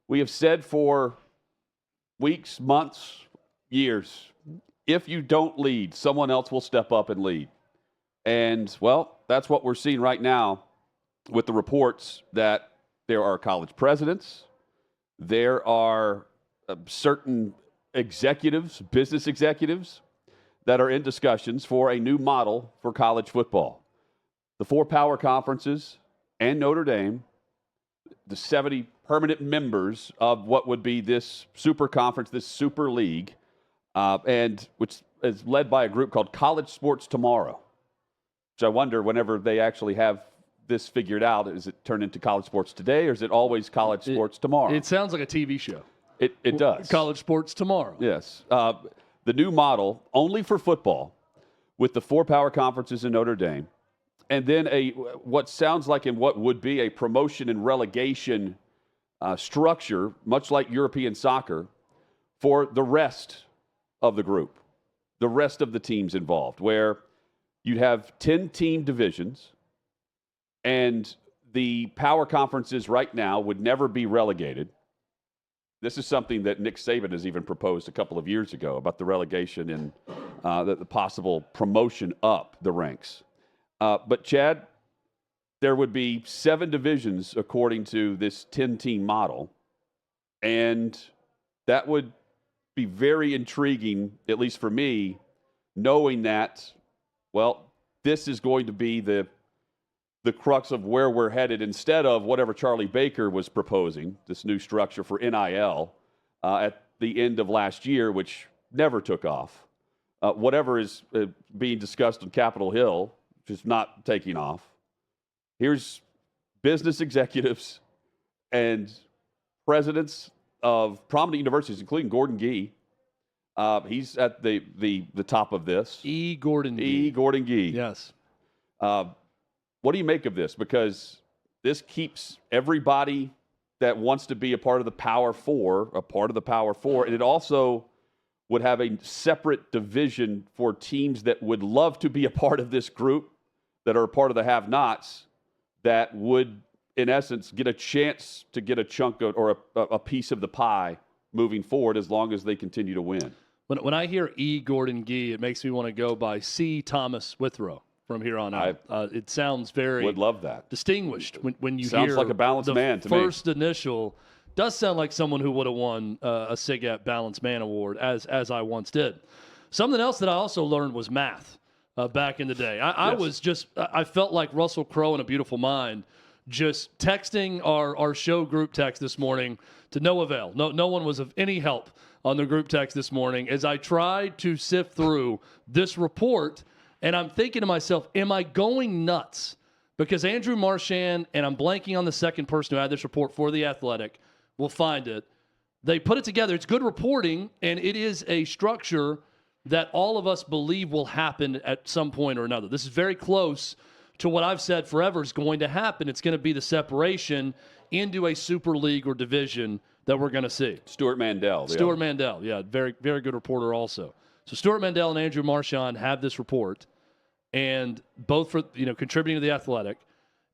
We have said for weeks, months, years, if you don't lead, someone else will step up and lead. And, well, that's what we're seeing right now with the reports that there are college presidents, there are certain executives, business executives, that are in discussions for a new model for college football. The 4 power conferences and Notre Dame, the 70 permanent members of what would be this super conference, this super league, and which is led by a group called College Sports Tomorrow, which I wonder whenever they actually have this figured out, is it turned into College Sports Today, or is it always College Sports Tomorrow? It sounds like a TV show. It does. College Sports Tomorrow. Yes. The new model, only for football, with the 4 power conferences in Notre Dame, and then what sounds like and what would be a promotion and relegation structure, much like European soccer, for the rest of the group, the rest of the teams involved, where you'd have 10-team divisions, and the power conferences right now would never be relegated. This is something that Nick Saban has even proposed a couple of years ago about the relegation and the possible promotion up the ranks. But, Chad, there would be 7 divisions according to this 10-team model, and that would be very intriguing, at least for me, knowing that, well, this is going to be the crux of where we're headed instead of whatever Charlie Baker was proposing, this new structure for NIL at the end of last year, which never took off. Whatever is being discussed on Capitol Hill, which is not taking off. Here's business executives and presidents of prominent universities, including Gordon Gee. He's at the top of this. Gordon Gee. Yes. What do you make of this? Because this keeps everybody that wants to be a part of the Power Four, and it also would have a separate division for teams that would love to be a part of this group, that are a part of the have-nots, that would, in essence, get a chance to get a chunk of, or a piece of the pie moving forward as long as they continue to win. When I hear Gordon Gee, it makes me want to go by C. Thomas Withrow from here on out. It sounds very would love that. distinguished when you sounds hear like a balanced man to me. me. First initial does sound like someone who would have won a SIGAP Balanced Man Award, as I once did. Something else that I also learned was math back in the day. I felt like Russell Crowe in A Beautiful Mind, just texting our show group text this morning to no avail. No one was of any help on the group text this morning as I tried to sift through this report. And I'm thinking to myself, am I going nuts? Because Andrew Marchand, and I'm blanking on the second person who had this report for The Athletic, we'll find it. They put it together. It's good reporting, and it is a structure that all of us believe will happen at some point or another. This is very close to what I've said forever is going to happen. It's going to be the separation into a super league or division that we're going to see. Stuart Mandel, yeah, very, very good reporter also. So Stuart Mandel and Andrew Marchand have this report, and both for contributing to The Athletic.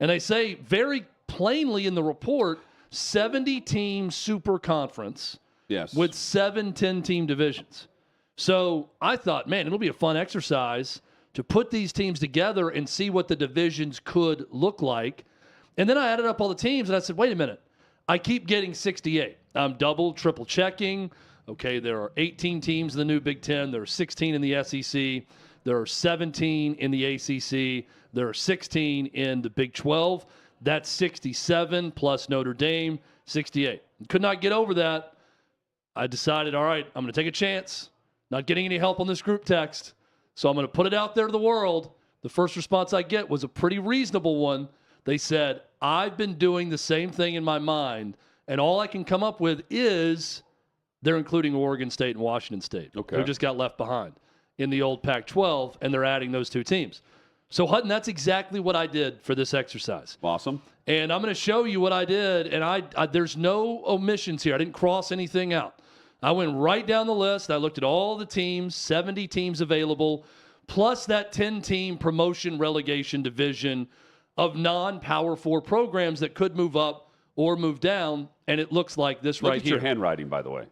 And they say very plainly in the report, 70-team super conference with 7 10-team divisions. So I thought, man, it'll be a fun exercise to put these teams together and see what the divisions could look like. And then I added up all the teams, and I said, wait a minute. I keep getting 68. I'm double, triple checking. Okay, there are 18 teams in the new Big Ten. There are 16 in the SEC. There are 17 in the ACC. There are 16 in the Big 12. That's 67 plus Notre Dame, 68. Could not get over that. I decided, all right, I'm going to take a chance. Not getting any help on this group text. So I'm going to put it out there to the world. The first response I get was a pretty reasonable one. They said, I've been doing the same thing in my mind, and all I can come up with is they're including Oregon State and Washington State, who just got left behind in the old Pac-12, and they're adding those 2 teams. So, Hutton, that's exactly what I did for this exercise. Awesome. And I'm going to show you what I did, and I there's no omissions here. I didn't cross anything out. I went right down the list. I looked at all the teams, 70 teams available, plus that 10-team promotion relegation division of non-Power 4 programs that could move up or move down, and it looks like this Look right at here. your handwriting, by the way.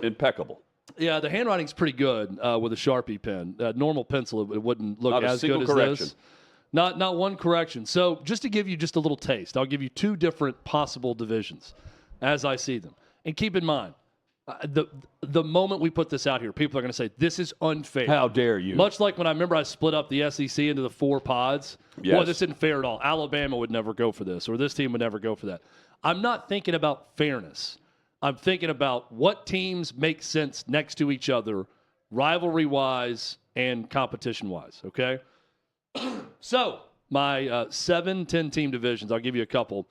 Impeccable. Yeah, the handwriting's pretty good with a Sharpie pen. Normal pencil, it wouldn't look Not a as single good as correction. this. Not one correction. So just to give you just a little taste, I'll give you two different possible divisions as I see them. And keep in mind, the moment we put this out here, people are going to say, this is unfair. How dare you? Much like when I split up the SEC into the 4 pods. Yes. Boy, this isn't fair at all. Alabama would never go for this, or this team would never go for that. I'm not thinking about fairness. I'm thinking about what teams make sense next to each other, rivalry-wise and competition-wise, okay? So, my 7-10 team divisions, I'll give you a couple.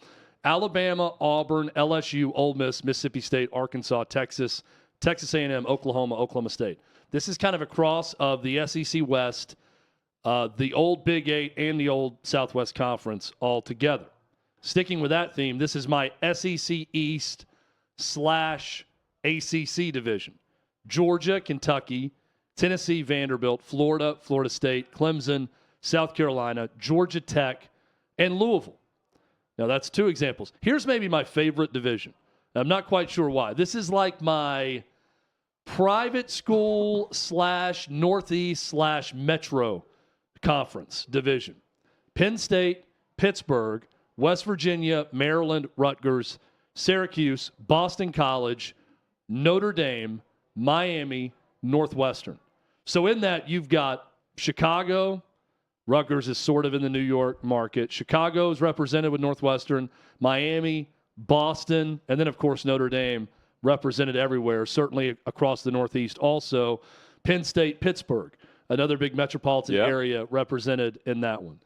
Alabama, Auburn, LSU, Ole Miss, Mississippi State, Arkansas, Texas, Texas A&M, Oklahoma, Oklahoma State. This is kind of a cross of the SEC West, the old Big 8, and the old Southwest Conference all together. Sticking with that theme, this is my SEC East / ACC division. Georgia, Kentucky, Tennessee, Vanderbilt, Florida, Florida State, Clemson, South Carolina, Georgia Tech, and Louisville. Now, that's 2 examples. Here's maybe my favorite division. I'm not quite sure why. This is like my private school / Northeast / Metro Conference division. Penn State, Pittsburgh, West Virginia, Maryland, Rutgers, Syracuse, Boston College, Notre Dame, Miami, Northwestern. So in that, you've got Chicago. Rutgers is sort of in the New York market. Chicago is represented with Northwestern, Miami, Boston, and then, of course, Notre Dame represented everywhere, certainly across the Northeast also. Penn State, Pittsburgh, another big metropolitan area represented in that one.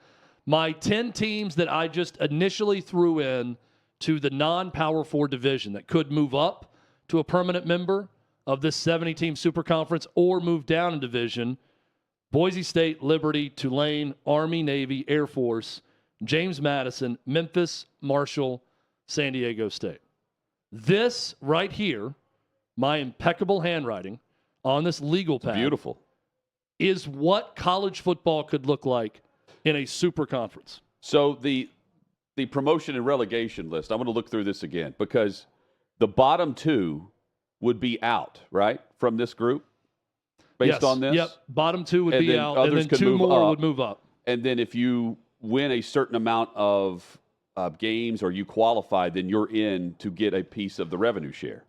My 10 teams that I just initially threw in to the non-Power 4 division that could move up to a permanent member of this 70-team super conference or move down in division: Boise State, Liberty, Tulane, Army, Navy, Air Force, James Madison, Memphis, Marshall, San Diego State. This right here, my impeccable handwriting on this legal pad, Beautiful, is what college football could look like in a super conference. So the promotion and relegation list, I'm going to look through this again because the bottom 2 would be out, right, from this group based on this? Yep. Bottom 2 would And be then out, others and then could 2 move more up. would move up. And then if you win a certain amount of games or you qualify, then you're in to get a piece of the revenue share.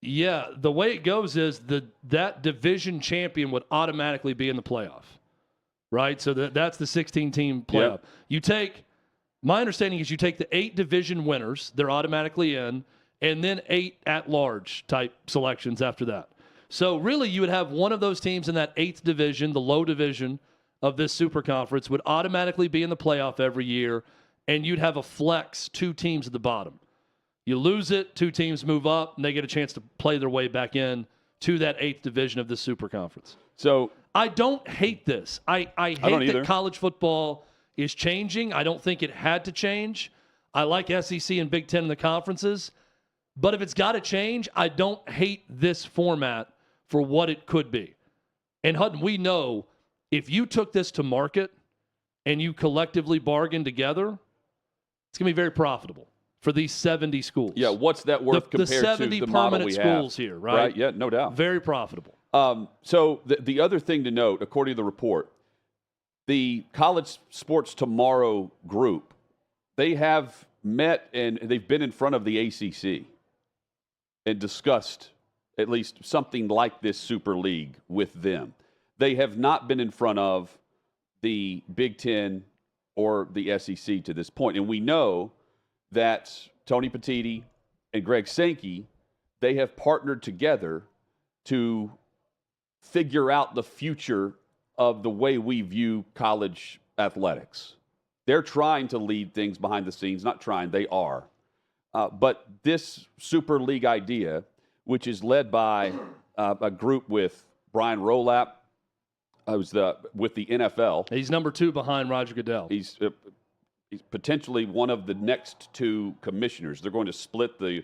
Yeah, the way it goes is that division champion would automatically be in the playoff, right? So that's the 16-team playoff. Yep. You take, my understanding is you take the 8 division winners, they're automatically in, and then 8 at-large type selections after that. So really you would have one of those teams in that 8th division, the low division of this super conference, would automatically be in the playoff every year, and you'd have a flex 2 teams at the bottom. You lose it, 2 teams move up, and they get a chance to play their way back in to that 8th division of the super conference. So I don't hate this. I hate either. that college football is changing. I don't think it had to change. I like SEC and Big Ten in the conferences. But if it's got to change, I don't hate this format for what it could be. And Hutton, we know if you took this to market and you collectively bargained together, it's going to be very profitable for these 70 schools. yeah, what's that worth compared the 70 to the model permanent we schools have? here, right? Yeah, no doubt. Very profitable. So the other thing to note, according to the report, the College Sports Tomorrow group, they have met and they've been in front of the ACC and discussed at least something like this Super League with them. They have not been in front of the Big Ten or the SEC to this point. And we know that Tony Petitti and Greg Sankey, they have partnered together to figure out the future of the way we view college athletics. They're trying to lead things behind the scenes, not trying, they are. But this Super League idea, which is led by a group with Brian Rolap, who's with the NFL. He's number 2 behind Roger Goodell. He's potentially one of the next 2 commissioners. They're going to split the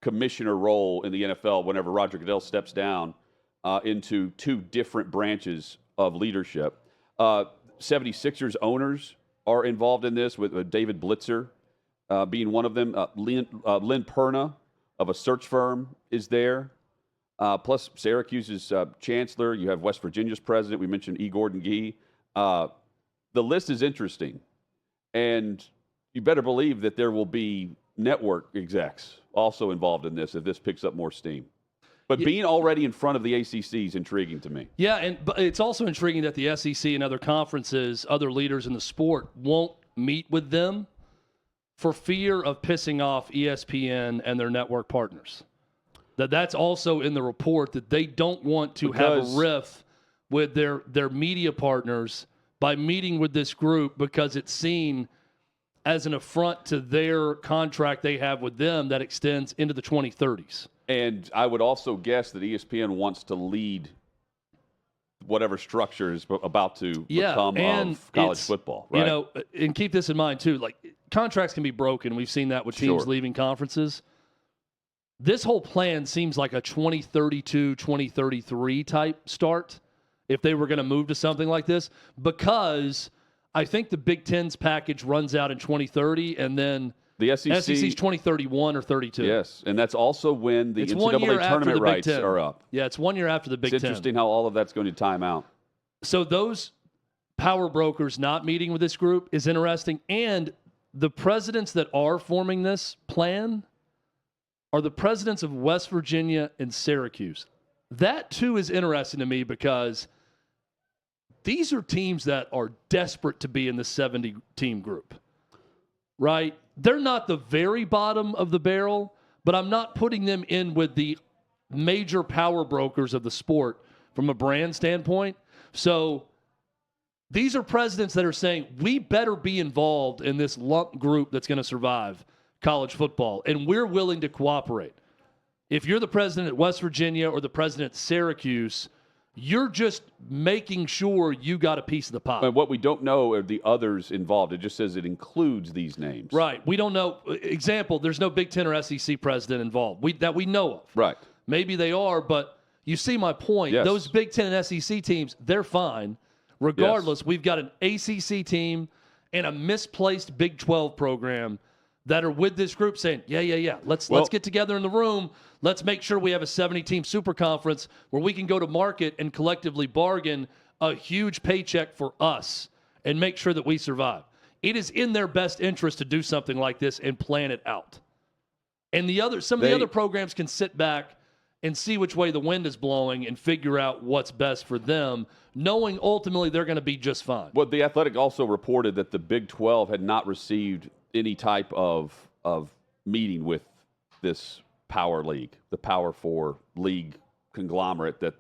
commissioner role in the NFL whenever Roger Goodell steps down into 2 different branches of leadership. 76ers owners are involved in this with David Blitzer being one of them. Lynn Perna of a search firm is there. Plus Syracuse's chancellor. You have West Virginia's president. We mentioned E. Gordon Gee. The list is interesting. And you better believe that there will be network execs also involved in this if this picks up more steam. But being already in front of the ACC is intriguing to me. Yeah, but it's also intriguing that the SEC and other conferences, other leaders in the sport, won't meet with them for fear of pissing off ESPN and their network partners. That's also in the report, that they don't want to have a riff with their media partners by meeting with this group, because it's seen as an affront to their contract they have with them that extends into the 2030s. And I would also guess that ESPN wants to lead whatever structure is about to become of college football, right? You know, and keep this in mind too, like contracts can be broken. We've seen that with teams leaving conferences. This whole plan seems like a 2032, 2033 type start if they were going to move to something like this, because I think the Big Ten's package runs out in 2030, and then the SEC's 2031 or 32. Yes, and that's also when the NCAA tournament rights are up. Yeah, it's 1 year after the Big Ten. It's interesting how all of that's going to time out. So those power brokers not meeting with this group is interesting, and the presidents that are forming this plan are the presidents of West Virginia and Syracuse. That, too, is interesting to me, because these are teams that are desperate to be in the 70-team group, right? They're not the very bottom of the barrel, but I'm not putting them in with the major power brokers of the sport from a brand standpoint. So these are presidents that are saying, we better be involved in this lump group that's going to survive college football, and we're willing to cooperate. If you're the president at West Virginia or the president at Syracuse, you're just making sure you got a piece of the pie. And what we don't know are the others involved. It just says it includes these names. Right. We don't know. Example, there's no Big Ten or SEC president involved that we know of. Right. Maybe they are, but you see my point. Yes. Those Big Ten and SEC teams, they're fine. Regardless, we've got an ACC team and a misplaced Big 12 program that are with this group saying, yeah. Let's get together in the room. Let's make sure we have a 70-team super conference where we can go to market and collectively bargain a huge paycheck for us and make sure that we survive. It is in their best interest to do something like this and plan it out. And the other programs can sit back and see which way the wind is blowing and figure out what's best for them, knowing ultimately they're going to be just fine. Well, The Athletic also reported that the Big 12 had not received any type of meeting with this power league, the Power 4 league conglomerate that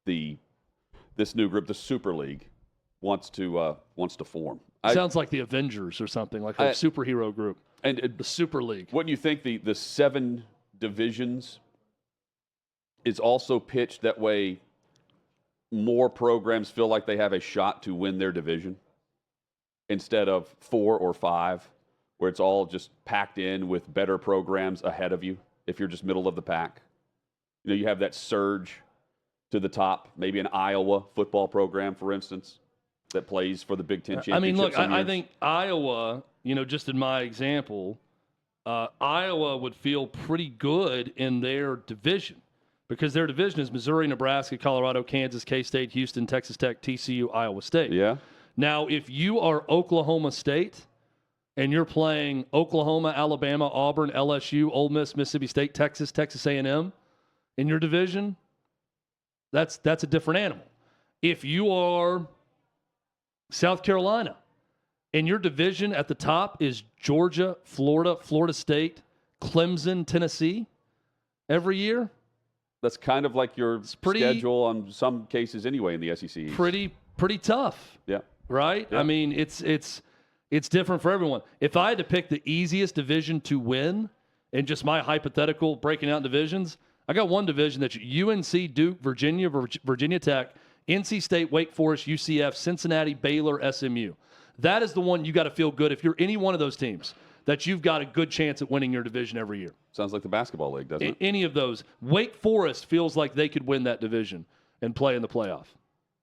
this new group, the Super League, wants to form. Sounds like the Avengers or something, like a superhero group. And the Super League. Wouldn't you think the 7 divisions is also pitched that way? More programs feel like they have a shot to win their division instead of 4 or 5, where it's all just packed in with better programs ahead of you if you're just middle of the pack. You know, you have that surge to the top, maybe an Iowa football program, for instance, that plays for the Big Ten championship. I mean, look, I think Iowa, just in my example, Iowa would feel pretty good in their division, because their division is Missouri, Nebraska, Colorado, Kansas, K-State, Houston, Texas Tech, TCU, Iowa State. Yeah. Now, if you are Oklahoma State and you're playing Oklahoma, Alabama, Auburn, LSU, Ole Miss, Mississippi State, Texas, Texas A&M in your division, that's a different animal. If you are South Carolina and your division at the top is Georgia, Florida, Florida State, Clemson, Tennessee every year, that's kind of like your schedule on some cases anyway in the SEC. Pretty tough. Yeah. Right? Yeah. I mean, it's different for everyone. If I had to pick the easiest division to win, and just my hypothetical breaking out in divisions, I got one division that's UNC, Duke, Virginia, Virginia Tech, NC State, Wake Forest, UCF, Cincinnati, Baylor, SMU. That is the one you got to feel good if you're any one of those teams, that you've got a good chance at winning your division every year. Sounds like the basketball league, doesn't it? Any of those. Wake Forest feels like they could win that division and play in the playoff.